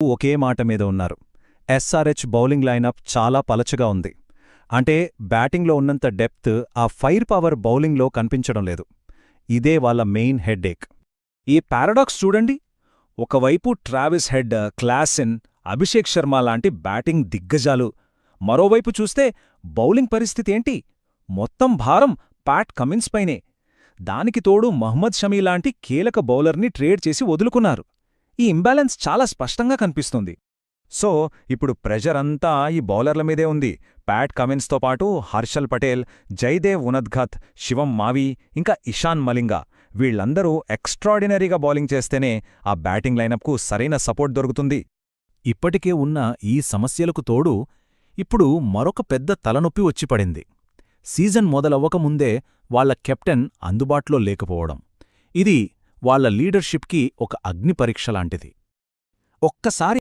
ఒకే మాట మీద ఉన్నారు. ఎస్ఆర్హెచ్ బౌలింగ్ లైనప్ చాలా పలచగా ఉంది. అంటే బ్యాటింగ్లో ఉన్నంత డెప్త్ ఆ ఫైర్ పవర్ బౌలింగ్లో కనిపించడం లేదు. ఇదే వాళ్ళ మెయిన్ హెడ్ఏక్. ఈ పారాడాక్స్ చూడండి. ఒకవైపు Travis head, Klaasen, Abhishek Sharma లాంటి బ్యాటింగ్ దిగ్గజాలు. మరోవైపు చూస్తే బౌలింగ్ పరిస్థితేంటి? మొత్తం భారం ప్యాట్ కమిన్స్ పైనే. దానికి తోడు మహ్మద్ షమీ లాంటి కీలక బౌలర్ని ట్రేడ్ చేసి వదులుకున్నారు. ఈ ఇంబ్యాలెన్స్ చాలా స్పష్టంగా కనిపిస్తుంది. సో ఇప్పుడు ప్రెషర్ అంతా ఈ బౌలర్ల మీదే ఉంది. ప్యాట్ కమిన్స్తో పాటు హర్షల్ పటేల్, జైదేవ్ ఉనద్ఘత్, శివం మావి, ఇంకా ఇషాన్ మలింగా వీళ్లందరూ ఎక్స్ట్రాడినరీగా బౌలింగ్ చేస్తేనే ఆ బ్యాటింగ్ లైనప్కు సరైన సపోర్ట్ దొరుకుతుంది. ఇప్పటికే ఉన్న ఈ సమస్యలకు తోడు ఇప్పుడు మరొక పెద్ద తలనొప్పి వచ్చిపడింది. సీజన్ మొదలవ్వకముందే వాళ్ల కెప్టెన్ అందుబాటులో లేకపోవడం. ఇది వాళ్ల లీడర్షిప్కి ఒక అగ్నిపరీక్ష లాంటిది. ఒక్కసారి